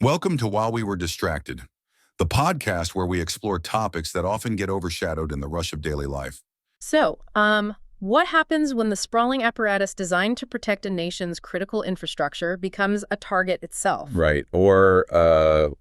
Welcome to While We Were Distracted, the podcast where we explore topics that often get overshadowed in the rush of daily life. So, what happens when the sprawling apparatus designed to protect a nation's critical infrastructure becomes a target itself? Right. Or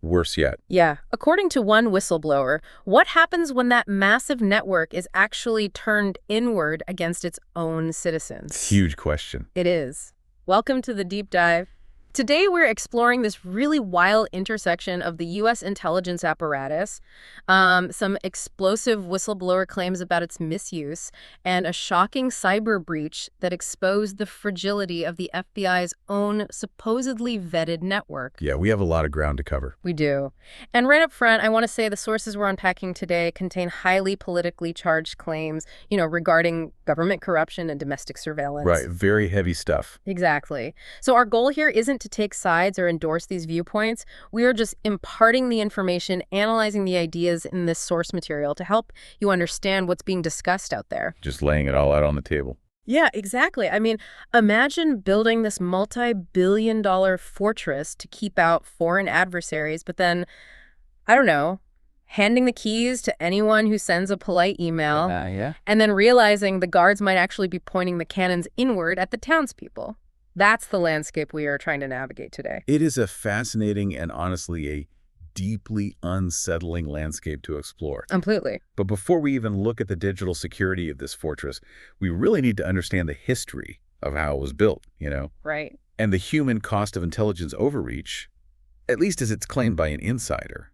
worse yet. Yeah. According to one whistleblower, what happens when that massive network is actually turned inward against its own citizens? Huge question. It is. Welcome to the deep dive. Today, we're exploring this really wild intersection of the U.S. intelligence apparatus, some explosive whistleblower claims about its misuse, and a shocking cyber breach that exposed the fragility of the FBI's own supposedly vetted network. Yeah, we have a lot of ground to cover. We do. And right up front, I want to say the sources we're unpacking today contain highly politically charged claims, regarding government corruption and domestic surveillance. Right. Very heavy stuff. Exactly. So our goal here isn't to take sides or endorse these viewpoints. We are just imparting the information, analyzing the ideas in this source material to help you understand what's being discussed out there. Just laying it all out on the table. Yeah, exactly. I mean, imagine building this multi-billion-dollar fortress to keep out foreign adversaries, but then, I don't know, handing the keys to anyone who sends a polite email, and then realizing the guards might actually be pointing the cannons inward at the townspeople. That's the landscape we are trying to navigate today. It is a fascinating and honestly a deeply unsettling landscape to explore. Completely. But before we even look at the digital security of this fortress, we really need to understand the history of how it was built, Right. And the human cost of intelligence overreach, at least as it's claimed by an insider.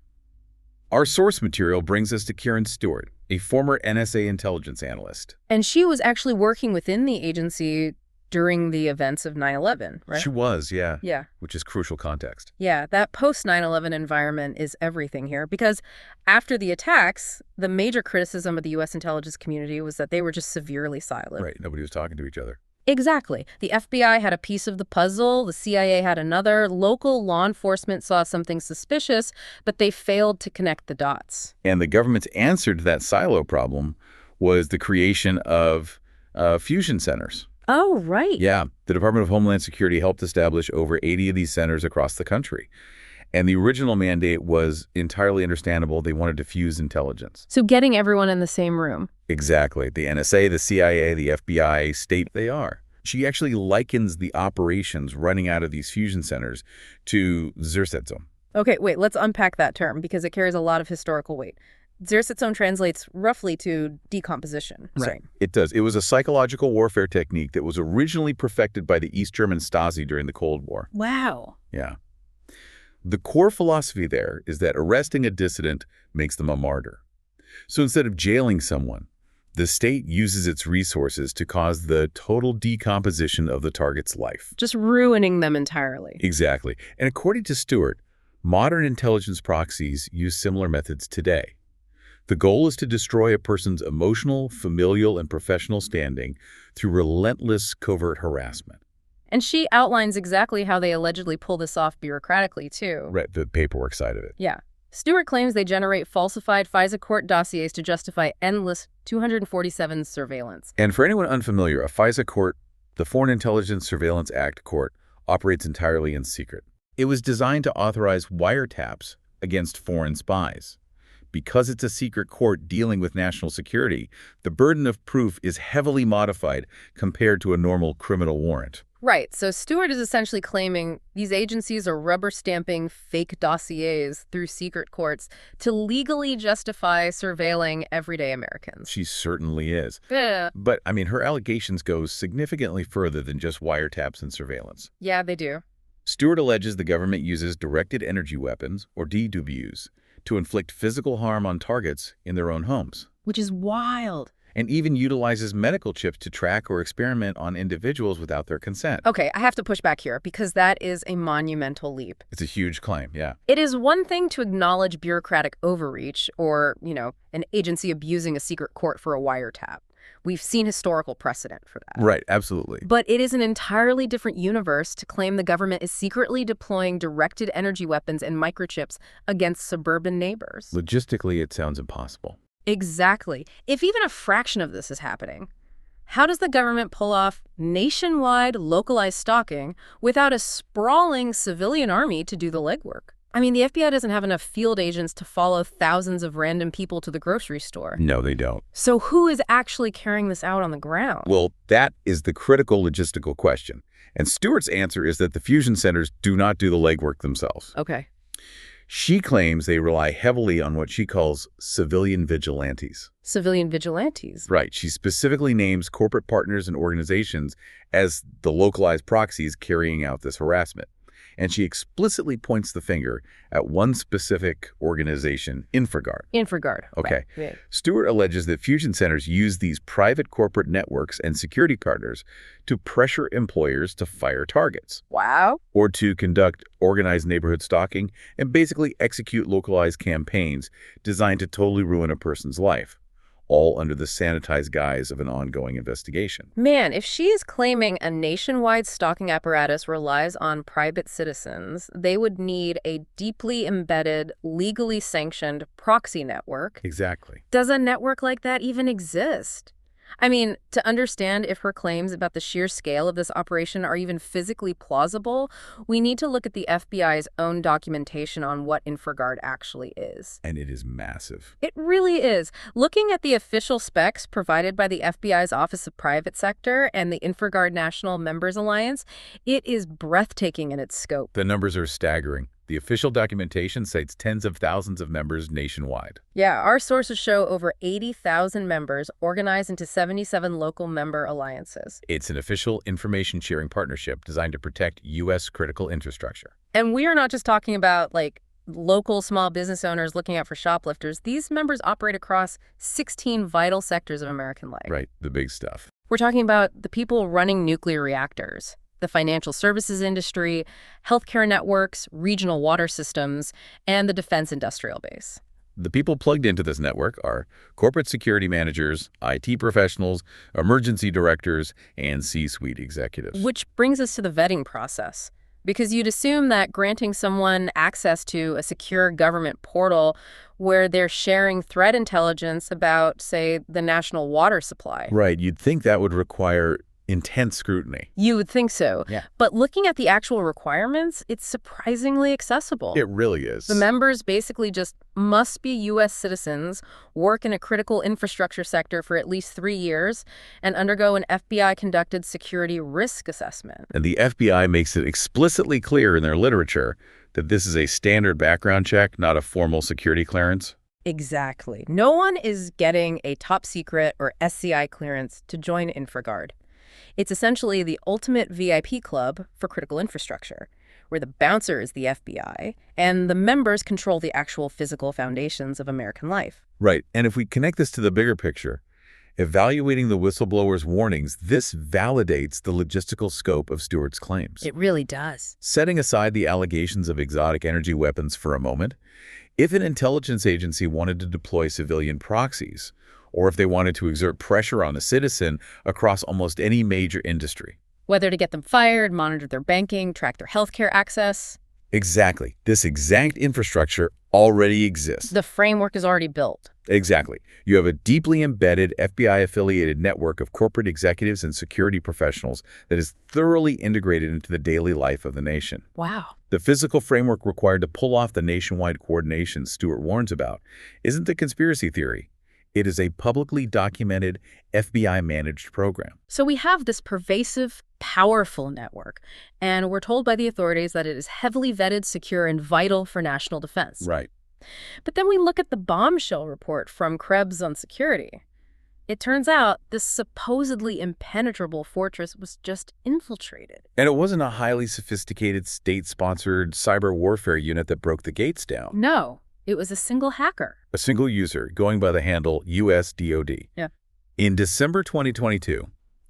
Our source material brings us to Karen Stewart, a former NSA intelligence analyst. And she was actually working within the agency during the events of 9/11, right? She was, yeah. Yeah. Which is crucial context. Yeah, that post-9/11 environment is everything here because after the attacks, the major criticism of the U.S. intelligence community was that they were just severely siloed. Right, nobody was talking to each other. Exactly. The FBI had a piece of the puzzle, the CIA had another, local law enforcement saw something suspicious, but they failed to connect the dots. And the government's answer to that silo problem was the creation of fusion centers. Oh, right. Yeah, the Department of Homeland Security helped establish over 80 of these centers across the country. And the original mandate was entirely understandable. They wanted to fuse intelligence. So getting everyone in the same room. Exactly. The NSA, the CIA, the FBI, state they are. She actually likens the operations running out of these fusion centers to Zersetzung. Okay, wait, let's unpack that term because it carries a lot of historical weight. Zersetzung translates roughly to decomposition. Right. It does. It was a psychological warfare technique that was originally perfected by the East German Stasi during the Cold War. Wow. Yeah. The core philosophy there is that arresting a dissident makes them a martyr. So instead of jailing someone, the state uses its resources to cause the total decomposition of the target's life. Just ruining them entirely. Exactly. And according to Stewart, modern intelligence proxies use similar methods today. The goal is to destroy a person's emotional, familial, and professional standing through relentless covert harassment. And she outlines exactly how they allegedly pull this off bureaucratically, too. Right, the paperwork side of it. Yeah. Stewart claims they generate falsified FISA court dossiers to justify endless 247 surveillance. And for anyone unfamiliar, a FISA court, the Foreign Intelligence Surveillance Act court, operates entirely in secret. It was designed to authorize wiretaps against foreign spies. Because it's a secret court dealing with national security, the burden of proof is heavily modified compared to a normal criminal warrant. Right. So Stewart is essentially claiming these agencies are rubber stamping fake dossiers through secret courts to legally justify surveilling everyday Americans. She certainly is. Yeah. But, her allegations go significantly further than just wiretaps and surveillance. Yeah, they do. Stewart alleges the government uses directed energy weapons, or DWs, to inflict physical harm on targets in their own homes. Which is wild. And even utilizes medical chips to track or experiment on individuals without their consent. Okay, I have to push back here because that is a monumental leap. It's a huge claim, yeah. It is one thing to acknowledge bureaucratic overreach or, an agency abusing a secret court for a wiretap. We've seen historical precedent for that. Right, absolutely. But it is an entirely different universe to claim the government is secretly deploying directed energy weapons and microchips against suburban neighbors. Logistically, it sounds impossible. Exactly. If even a fraction of this is happening, how does the government pull off nationwide localized stalking without a sprawling civilian army to do the legwork? I mean, the FBI doesn't have enough field agents to follow thousands of random people to the grocery store. No, they don't. So who is actually carrying this out on the ground? Well, that is the critical logistical question. And Stewart's answer is that the fusion centers do not do the legwork themselves. Okay. She claims they rely heavily on what she calls civilian vigilantes. Civilian vigilantes. Right. She specifically names corporate partners and organizations as the localized proxies carrying out this harassment. And she explicitly points the finger at one specific organization, Infragard. Infragard. Okay. Right. Stewart alleges that fusion centers use these private corporate networks and security partners to pressure employers to fire targets. Wow. Or to conduct organized neighborhood stalking and basically execute localized campaigns designed to totally ruin a person's life, all under the sanitized guise of an ongoing investigation. Man, if she is claiming a nationwide stalking apparatus relies on private citizens, they would need a deeply embedded, legally sanctioned proxy network. Exactly. Does a network like that even exist? I mean, to understand if her claims about the sheer scale of this operation are even physically plausible, we need to look at the FBI's own documentation on what Infragard actually is. And it is massive. It really is. Looking at the official specs provided by the FBI's Office of Private Sector and the Infragard National Members Alliance, it is breathtaking in its scope. The numbers are staggering. The official documentation cites tens of thousands of members nationwide. Yeah, our sources show over 80,000 members organized into 77 local member alliances. It's an official information-sharing partnership designed to protect U.S. critical infrastructure. And we are not just talking about, local small business owners looking out for shoplifters. These members operate across 16 vital sectors of American life. Right, the big stuff. We're talking about the people running nuclear reactors, the financial services industry, healthcare networks, regional water systems, and the defense industrial base. The people plugged into this network are corporate security managers, IT professionals, emergency directors, and C-suite executives. Which brings us to the vetting process. Because you'd assume that granting someone access to a secure government portal where they're sharing threat intelligence about, say, the national water supply. Right, you'd think that would require intense scrutiny. You would think so. Yeah. But looking at the actual requirements, it's surprisingly accessible. It really is. The members basically just must be U.S. citizens, work in a critical infrastructure sector for at least 3 years, and undergo an FBI-conducted security risk assessment. And the FBI makes it explicitly clear in their literature that this is a standard background check, not a formal security clearance. Exactly. No one is getting a top secret or SCI clearance to join Infragard. It's essentially the ultimate VIP club for critical infrastructure, where the bouncer is the FBI, and the members control the actual physical foundations of American life. Right. And if we connect this to the bigger picture, evaluating the whistleblower's warnings, this validates the logistical scope of Stewart's claims. It really does. Setting aside the allegations of exotic energy weapons for a moment, if an intelligence agency wanted to deploy civilian proxies, or if they wanted to exert pressure on a citizen across almost any major industry. Whether to get them fired, monitor their banking, track their healthcare access. Exactly. This exact infrastructure already exists. The framework is already built. Exactly. You have a deeply embedded FBI-affiliated network of corporate executives and security professionals that is thoroughly integrated into the daily life of the nation. Wow. The physical framework required to pull off the nationwide coordination Stewart warns about isn't a conspiracy theory. It is a publicly documented FBI-managed program. So we have this pervasive, powerful network, and we're told by the authorities that it is heavily vetted, secure, and vital for national defense. Right. But then we look at the bombshell report from Krebs on security. It turns out this supposedly impenetrable fortress was just infiltrated. And it wasn't a highly sophisticated state-sponsored cyber warfare unit that broke the gates down. No, it was a single hacker. A single user going by the handle USDOD. Yeah. In December 2022,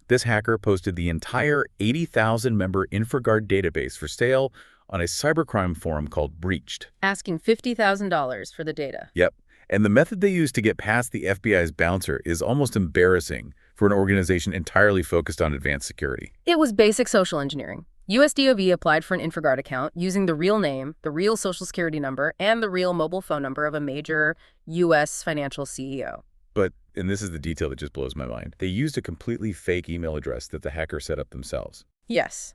this hacker posted the entire 80,000-member Infragard database for sale on a cybercrime forum called Breached. Asking $50,000 for the data. Yep. And the method they used to get past the FBI's bouncer is almost embarrassing for an organization entirely focused on advanced security. It was basic social engineering. USDOD applied for an Infragard account using the real name, the real social security number, and the real mobile phone number of a major U.S. financial CEO. But, and this is the detail that just blows my mind, they used a completely fake email address that the hacker set up themselves. Yes.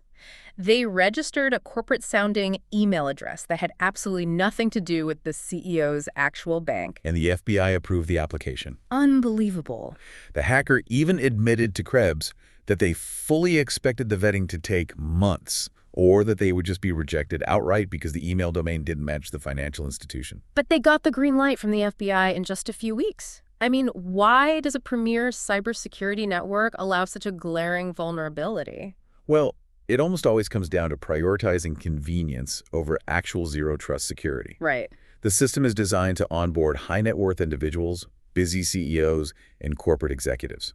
They registered a corporate-sounding email address that had absolutely nothing to do with the CEO's actual bank. And the FBI approved the application. Unbelievable. The hacker even admitted to Krebs that they fully expected the vetting to take months, or that they would just be rejected outright because the email domain didn't match the financial institution. But they got the green light from the FBI in just a few weeks. I mean, why does a premier cybersecurity network allow such a glaring vulnerability? Well, it almost always comes down to prioritizing convenience over actual zero-trust security. Right. The system is designed to onboard high-net-worth individuals, busy CEOs, and corporate executives.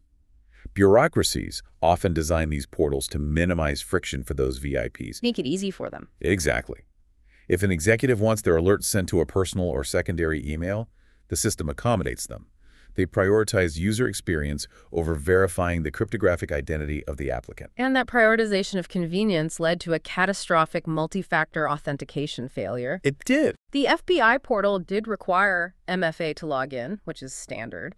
Bureaucracies often design these portals to minimize friction for those VIPs. Make it easy for them. Exactly. If an executive wants their alerts sent to a personal or secondary email, the system accommodates them. They prioritize user experience over verifying the cryptographic identity of the applicant. And that prioritization of convenience led to a catastrophic multi-factor authentication failure. It did. The FBI portal did require MFA to log in, which is standard,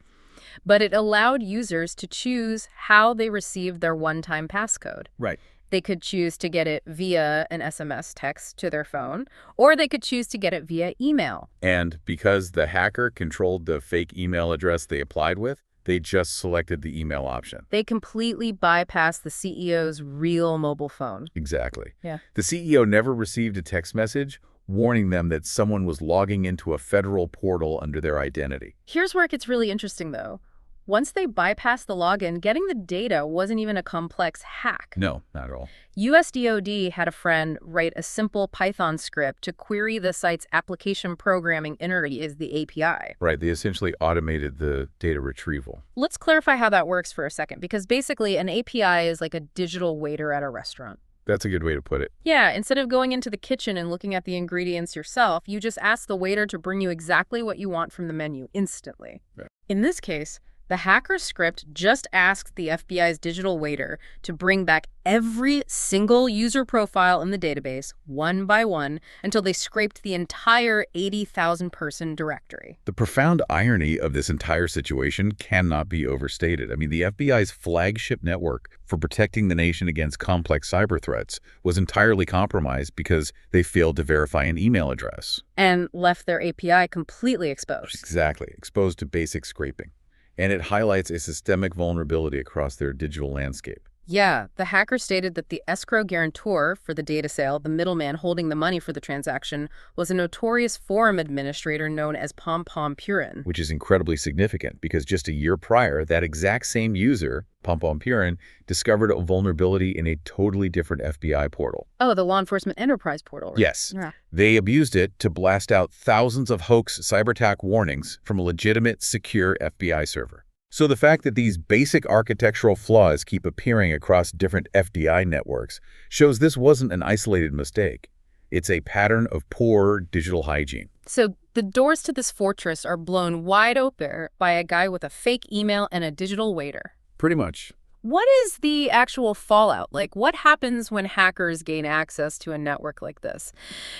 but it allowed users to choose how they received their one-time passcode. Right. They could choose to get it via an SMS text to their phone, or they could choose to get it via email. And because the hacker controlled the fake email address they applied with, they just selected the email option. They completely bypassed the CEO's real mobile phone. Exactly. Yeah. The CEO never received a text message warning them that someone was logging into a federal portal under their identity. Here's where it gets really interesting, though. Once they bypassed the login, getting the data wasn't even a complex hack. No, not at all. US DoD had a friend write a simple Python script to query the site's application programming interface, the API. Right, they essentially automated the data retrieval. Let's clarify how that works for a second, because basically an API is like a digital waiter at a restaurant. That's a good way to put it. Yeah, instead of going into the kitchen and looking at the ingredients yourself, you just ask the waiter to bring you exactly what you want from the menu instantly. Right. In this case, the hacker's script just asked the FBI's digital waiter to bring back every single user profile in the database, one by one, until they scraped the entire 80,000-person directory. The profound irony of this entire situation cannot be overstated. I mean, the FBI's flagship network for protecting the nation against complex cyber threats was entirely compromised because they failed to verify an email address. And left their API completely exposed. Exactly, exposed to basic scraping. And it highlights a systemic vulnerability across their digital landscape. Yeah, the hacker stated that the escrow guarantor for the data sale, the middleman holding the money for the transaction, was a notorious forum administrator known as Pom Pom Purin. Which is incredibly significant because just a year prior, that exact same user, Pom Pom Purin, discovered a vulnerability in a totally different FBI portal. Oh, the law enforcement enterprise portal. Right? Yes. Yeah. They abused it to blast out thousands of hoax cyber attack warnings from a legitimate, secure FBI server. So the fact that these basic architectural flaws keep appearing across different FDI networks shows this wasn't an isolated mistake. It's a pattern of poor digital hygiene. So the doors to this fortress are blown wide open by a guy with a fake email and a digital waiter. Pretty much. What is the actual fallout? Like, what happens when hackers gain access to a network like this?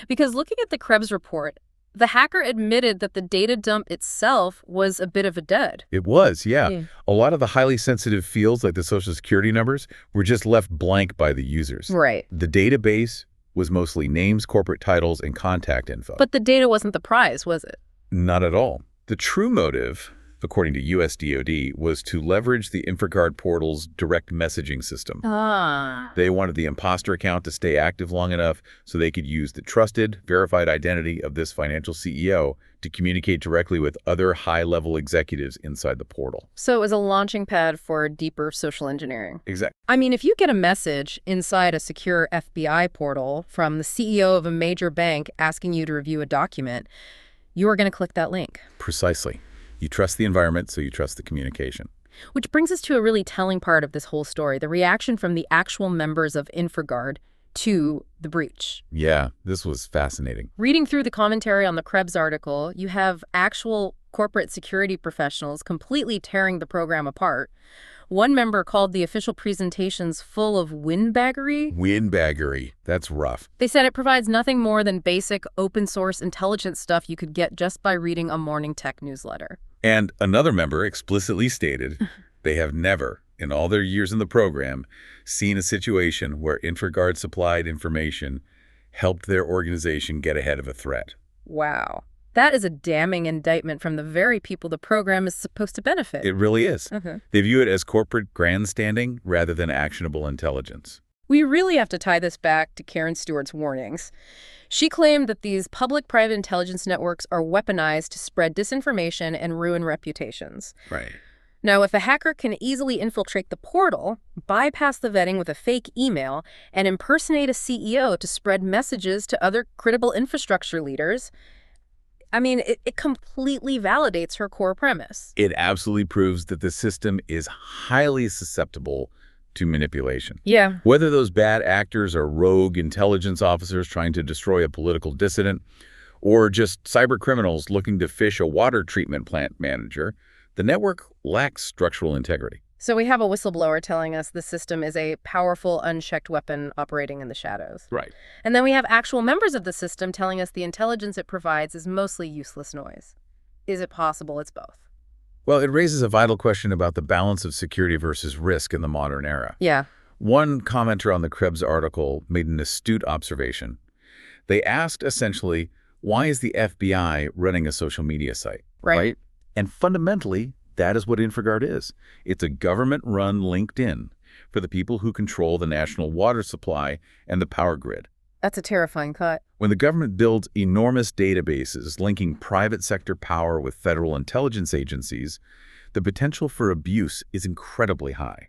Because looking at the Krebs report, the hacker admitted that the data dump itself was a bit of a dud. It was, yeah. A lot of the highly sensitive fields, like the social security numbers, were just left blank by the users. Right. The database was mostly names, corporate titles, and contact info. But the data wasn't the prize, was it? Not at all. The true motive, according to US DoD, was to leverage the Infragard portal's direct messaging system. They wanted the imposter account to stay active long enough so they could use the trusted, verified identity of this financial CEO to communicate directly with other high-level executives inside the portal. So it was a launching pad for deeper social engineering. Exactly. I mean, if you get a message inside a secure FBI portal from the CEO of a major bank asking you to review a document, you are going to click that link. Precisely. You trust the environment, so you trust the communication. Which brings us to a really telling part of this whole story, the reaction from the actual members of Infragard to the breach. Yeah, this was fascinating. Reading through the commentary on the Krebs article, you have actual corporate security professionals completely tearing the program apart. One member called the official presentations full of windbaggery. Windbaggery. That's rough. They said it provides nothing more than basic open-source intelligence stuff you could get just by reading a morning tech newsletter. And another member explicitly stated they have never, in all their years in the program, seen a situation where Infragard supplied information helped their organization get ahead of a threat. Wow. That is a damning indictment from the very people the program is supposed to benefit. It really is. Okay. They view it as corporate grandstanding rather than actionable intelligence. We really have to tie this back to Karen Stewart's warnings. She claimed that these public-private intelligence networks are weaponized to spread disinformation and ruin reputations. Right. Now, if a hacker can easily infiltrate the portal, bypass the vetting with a fake email, and impersonate a CEO to spread messages to other critical infrastructure leaders, I mean, it completely validates her core premise. It absolutely proves that the system is highly susceptible to manipulation. Yeah. Whether those bad actors are rogue intelligence officers trying to destroy a political dissident, or just cyber criminals looking to phish a water treatment plant manager, the network lacks structural integrity. So we have a whistleblower telling us the system is a powerful, unchecked weapon operating in the shadows. Right. And then we have actual members of the system telling us the intelligence it provides is mostly useless noise. Is it possible it's both? Well, it raises a vital question about the balance of security versus risk in the modern era. Yeah. One commenter on the Krebs article made an astute observation. They asked, essentially, why is the FBI running a social media site? Right. And fundamentally, that is what Infragard is. It's a government-run LinkedIn for the people who control the national water supply and the power grid. That's a terrifying cut. When the government builds enormous databases linking private sector power with federal intelligence agencies, the potential for abuse is incredibly high.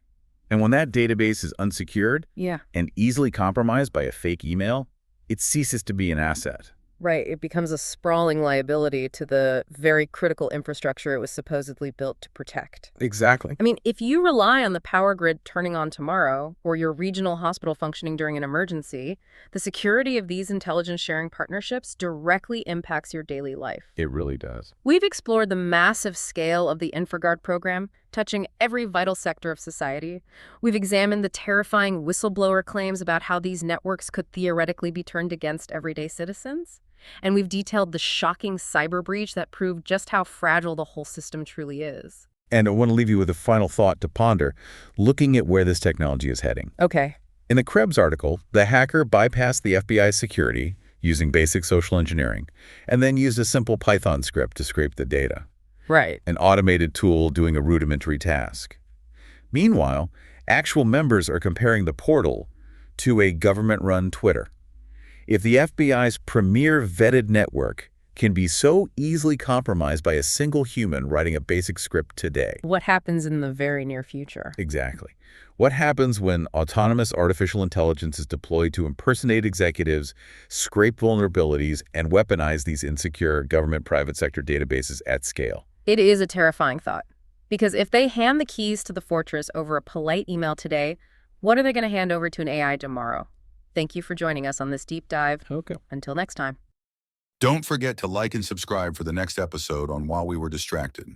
And when that database is unsecured and easily compromised by a fake email, it ceases to be an asset. Right. It becomes a sprawling liability to the very critical infrastructure it was supposedly built to protect. Exactly. I mean, if you rely on the power grid turning on tomorrow or your regional hospital functioning during an emergency, the security of these intelligence sharing partnerships directly impacts your daily life. It really does. We've explored the massive scale of the Infragard program, touching every vital sector of society. We've examined the terrifying whistleblower claims about how these networks could theoretically be turned against everyday citizens. And we've detailed the shocking cyber breach that proved just how fragile the whole system truly is. And I want to leave you with a final thought to ponder, looking at where this technology is heading. Okay. In the Krebs article, the hacker bypassed the FBI security using basic social engineering, and then used a simple Python script to scrape the data. Right. An automated tool doing a rudimentary task. Meanwhile, actual members are comparing the portal to a government-run Twitter. If the FBI's premier vetted network can be so easily compromised by a single human writing a basic script today. What happens in the very near future? Exactly. What happens when autonomous artificial intelligence is deployed to impersonate executives, scrape vulnerabilities, and weaponize these insecure government private sector databases at scale? It is a terrifying thought. Because if they hand the keys to the fortress over a polite email today, what are they going to hand over to an AI tomorrow? Thank you for joining us on this deep dive. Okay. Until next time. Don't forget to like and subscribe for the next episode on While We Were Distracted.